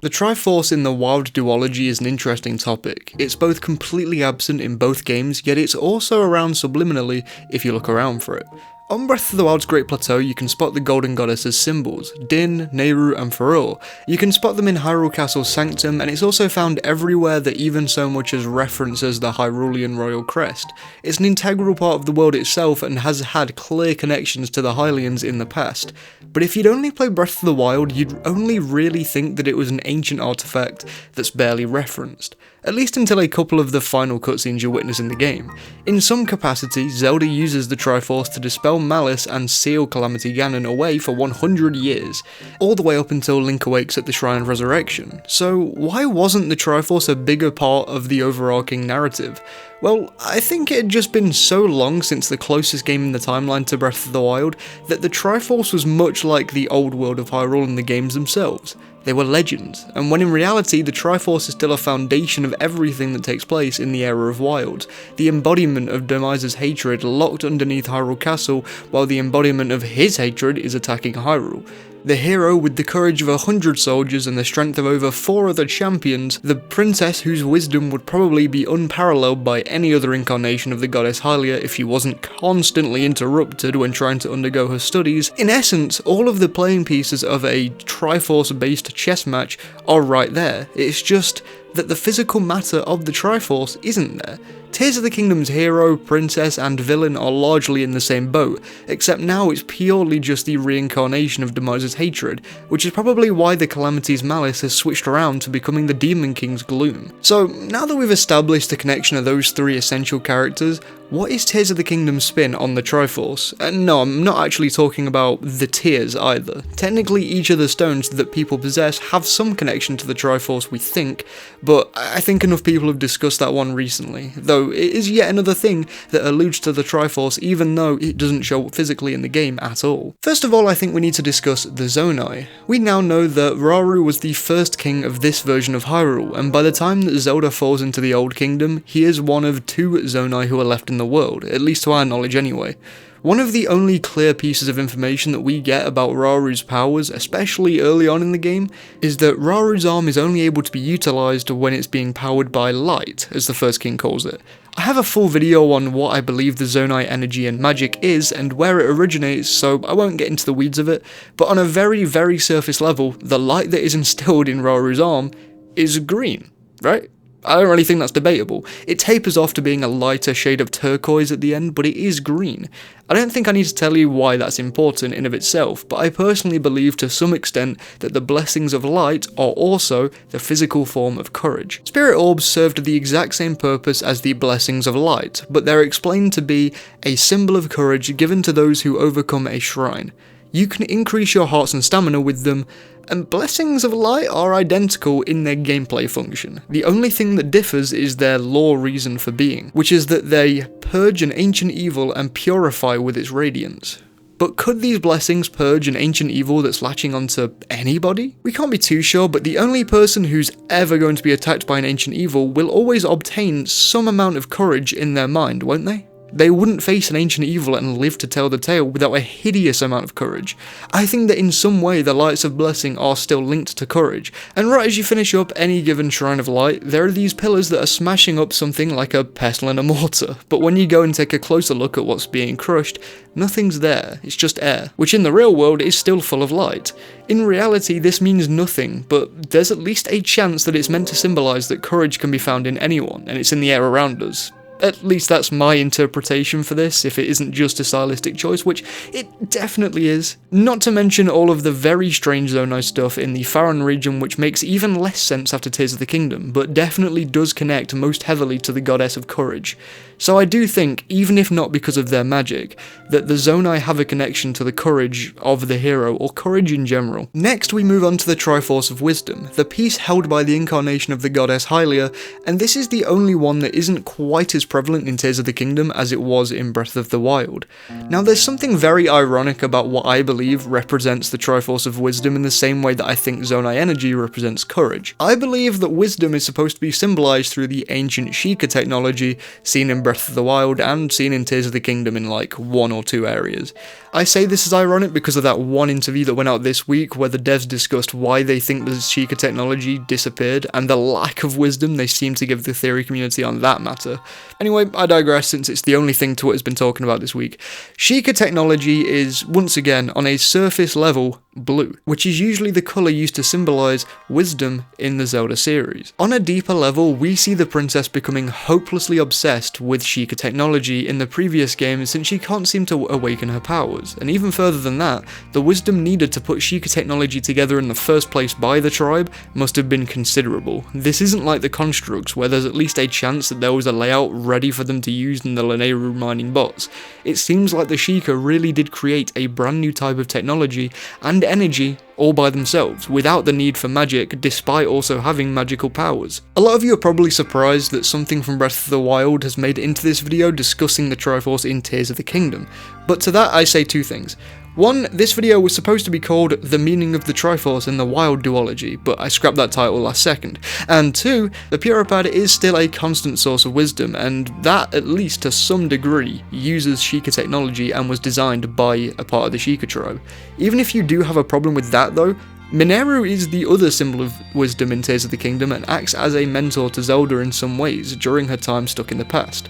The Triforce in the wild duology is an interesting topic. It's both completely absent in both games, yet it's also around subliminally if you look around for it. On Breath of the Wild's Great Plateau, you can spot the Golden Goddess's symbols, Din, Nehru and Farul. You can spot them in Hyrule Castle's Sanctum, and it's also found everywhere that even so much as references the Hyrulean royal crest. It's an integral part of the world itself and has had clear connections to the Hylians in the past. But if you'd only played Breath of the Wild, you'd only really think that it was an ancient artifact that's barely referenced. At least until a couple of the final cutscenes you witness in the game. In some capacity, Zelda uses the Triforce to dispel malice and seal Calamity Ganon away for 100 years, all the way up until Link awakes at the Shrine of Resurrection. So why wasn't the Triforce a bigger part of the overarching narrative? Well, I think it had just been so long since the closest game in the timeline to Breath of the Wild that the Triforce was much like the old world of Hyrule in the games themselves. They were legends, and when in reality the Triforce is still a foundation of everything that takes place in the era of Wilds, the embodiment of Demise's hatred locked underneath Hyrule Castle, while the embodiment of his hatred is attacking Hyrule. The hero with the courage of 100 soldiers and the strength of over 4 other champions, the princess whose wisdom would probably be unparalleled by any other incarnation of the goddess Hylia if she wasn't constantly interrupted when trying to undergo her studies. In essence, all of the playing pieces of a Triforce-based chess match are right there. It's just that the physical matter of the Triforce isn't there. Tears of the Kingdom's hero, princess, and villain are largely in the same boat, except now it's purely just the reincarnation of Demise's hatred, which is probably why the Calamity's malice has switched around to becoming the Demon King's gloom. So, now that we've established the connection of those 3 essential characters, what is Tears of the Kingdom's spin on the Triforce? And no, I'm not actually talking about the tears either. Technically, each of the stones that people possess have some connection to the Triforce, we think, but I think enough people have discussed that one recently, though it is yet another thing that alludes to the Triforce even though it doesn't show up physically in the game at all. First of all, I think we need to discuss the Zonai. We now know that Rauru was the first king of this version of Hyrule, and by the time that Zelda falls into the Old Kingdom, he is one of 2 Zonai who are left in the world, at least to our knowledge anyway. One of the only clear pieces of information that we get about Rauru's powers, especially early on in the game, is that Rauru's arm is only able to be utilised when it's being powered by light, as the first king calls it. I have a full video on what I believe the Zonai energy and magic is and where it originates, so I won't get into the weeds of it, but on a very, very surface level, the light that is instilled in Rauru's arm is green, right? I don't really think that's debatable. It tapers off to being a lighter shade of turquoise at the end, but it is green. I don't think I need to tell you why that's important in of itself, but I personally believe to some extent that the blessings of light are also the physical form of courage. Spirit orbs served the exact same purpose as the blessings of light, but they're explained to be a symbol of courage given to those who overcome a shrine. You can increase your hearts and stamina with them, and Blessings of Light are identical in their gameplay function. The only thing that differs is their lore reason for being, which is that they purge an ancient evil and purify with its radiance. But could these blessings purge an ancient evil that's latching onto anybody? We can't be too sure, but the only person who's ever going to be attacked by an ancient evil will always obtain some amount of courage in their mind, won't they? They wouldn't face an ancient evil and live to tell the tale without a hideous amount of courage. I think that in some way the lights of blessing are still linked to courage, and right as you finish up any given shrine of light, there are these pillars that are smashing up something like a pestle and a mortar, but when you go and take a closer look at what's being crushed, nothing's there, it's just air, which in the real world is still full of light. In reality, this means nothing, but there's at least a chance that it's meant to symbolise that courage can be found in anyone, and it's in the air around us. At least that's my interpretation for this, if it isn't just a stylistic choice, which it definitely is. Not to mention all of the very strange Zonai stuff in the Faron region, which makes even less sense after Tears of the Kingdom, but definitely does connect most heavily to the goddess of courage. So I do think, even if not because of their magic, that the Zonai have a connection to the courage of the hero, or courage in general. Next we move on to the Triforce of Wisdom, the piece held by the incarnation of the goddess Hylia, and this is the only one that isn't quite as prevalent in Tears of the Kingdom as it was in Breath of the Wild. Now there's something very ironic about what I believe represents the Triforce of Wisdom in the same way that I think Zonai energy represents courage. I believe that wisdom is supposed to be symbolised through the ancient Sheikah technology seen in Breath of the Wild and seen in Tears of the Kingdom in like 1 or 2 areas. I say this is ironic because of that one interview that went out this week where the devs discussed why they think the Sheikah technology disappeared and the lack of wisdom they seem to give the theory community on that matter. Anyway, I digress since it's the only thing Twitter's been talking about this week. Sheikah technology is, once again, on a surface level, blue, which is usually the colour used to symbolise wisdom in the Zelda series. On a deeper level, we see the princess becoming hopelessly obsessed with Sheikah technology in the previous game since she can't seem to awaken her powers, and even further than that, the wisdom needed to put Sheikah technology together in the first place by the tribe must have been considerable. This isn't like the constructs where there's at least a chance that there was a layout ready for them to use in the Lanayru mining bots. It seems like the Sheikah really did create a brand new type of technology and energy all by themselves, without the need for magic, despite also having magical powers. A lot of you are probably surprised that something from Breath of the Wild has made it into this video discussing the Triforce in Tears of the Kingdom, but to that I say 2 things. 1, this video was supposed to be called The Meaning of the Triforce in the Wild Duology, but I scrapped that title last second. And 2, the Puripad is still a constant source of wisdom, and that, at least to some degree, uses Sheikah technology and was designed by a part of the Sheikah tribe. Even if you do have a problem with that though, Mineru is the other symbol of wisdom in Tears of the Kingdom and acts as a mentor to Zelda in some ways during her time stuck in the past,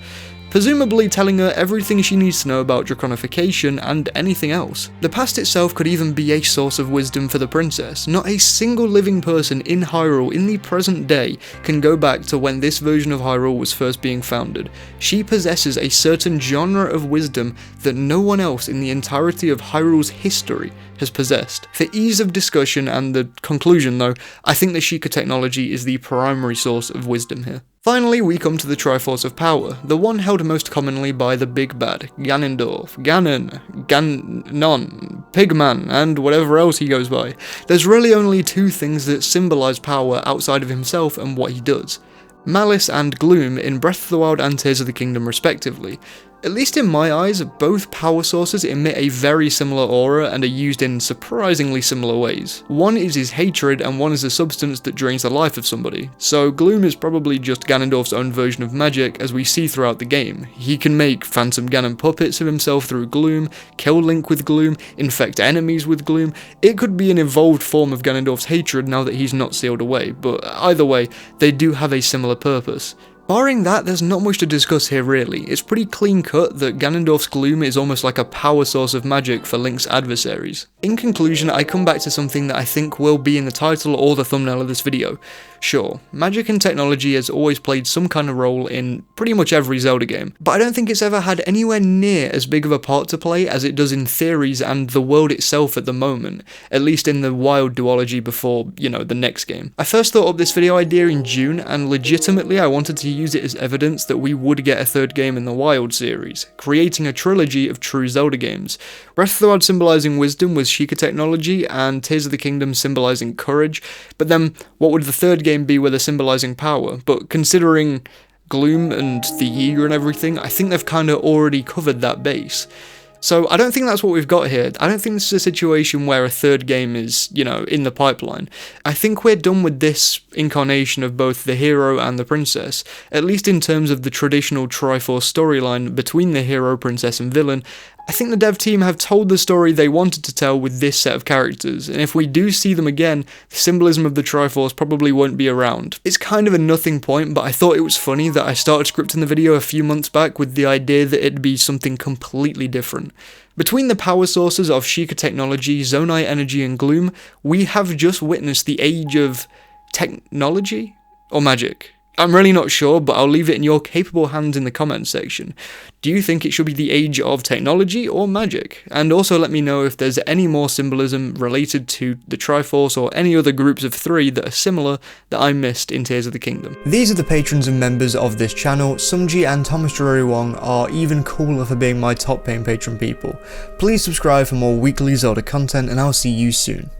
presumably telling her everything she needs to know about draconification and anything else. The past itself could even be a source of wisdom for the princess. Not a single living person in Hyrule in the present day can go back to when this version of Hyrule was first being founded. She possesses a certain genre of wisdom that no one else in the entirety of Hyrule's history has possessed. For ease of discussion and the conclusion though, I think the Sheikah technology is the primary source of wisdom here. Finally, we come to the Triforce of Power, the one held most commonly by the Big Bad, Ganondorf, Ganon, Pigman, and whatever else he goes by. There's really only 2 things that symbolise power outside of himself and what he does: Malice and Gloom in Breath of the Wild and Tears of the Kingdom respectively. At least in my eyes, both power sources emit a very similar aura and are used in surprisingly similar ways. One is his hatred and one is a substance that drains the life of somebody. So Gloom is probably just Ganondorf's own version of magic as we see throughout the game. He can make Phantom Ganon puppets of himself through Gloom, kill Link with Gloom, infect enemies with Gloom. It could be an evolved form of Ganondorf's hatred now that he's not sealed away, but either way, they do have a similar purpose. Barring that, there's not much to discuss here really. It's pretty clean cut that Ganondorf's Gloom is almost like a power source of magic for Link's adversaries. In conclusion, I come back to something that I think will be in the title or the thumbnail of this video. Sure, magic and technology has always played some kind of role in pretty much every Zelda game, but I don't think it's ever had anywhere near as big of a part to play as it does in theories and the world itself at the moment, at least in the Wild duology before, the next game. I first thought up this video idea in June, and legitimately I wanted to use it as evidence that we would get a 3rd game in the Wild series, creating a trilogy of true Zelda games. Breath of the Wild symbolising wisdom with Sheikah technology, and Tears of the Kingdom symbolising courage, but then what would the 3rd game be where they're symbolising power? But considering Gloom and the Yeager and everything, I think they've kind of already covered that base. So I don't think that's what we've got here. I don't think this is a situation where a 3rd game is, in the pipeline. I think we're done with this incarnation of both the hero and the princess, at least in terms of the traditional Triforce storyline between the hero, princess and villain. I think the dev team have told the story they wanted to tell with this set of characters, and if we do see them again, the symbolism of the Triforce probably won't be around. It's kind of a nothing point, but I thought it was funny that I started scripting the video a few months back with the idea that it'd be something completely different. Between the power sources of Sheikah technology, Zonai energy and Gloom, we have just witnessed the age of technology? Or magic? I'm really not sure, but I'll leave it in your capable hands in the comments section. Do you think it should be the age of technology or magic? And also let me know if there's any more symbolism related to the Triforce or any other groups of 3 that are similar that I missed in Tears of the Kingdom. These are the patrons and members of this channel. Sumji and Thomas Drury Wong are even cooler for being my top paying patron people. Please subscribe for more weekly Zelda content and I'll see you soon.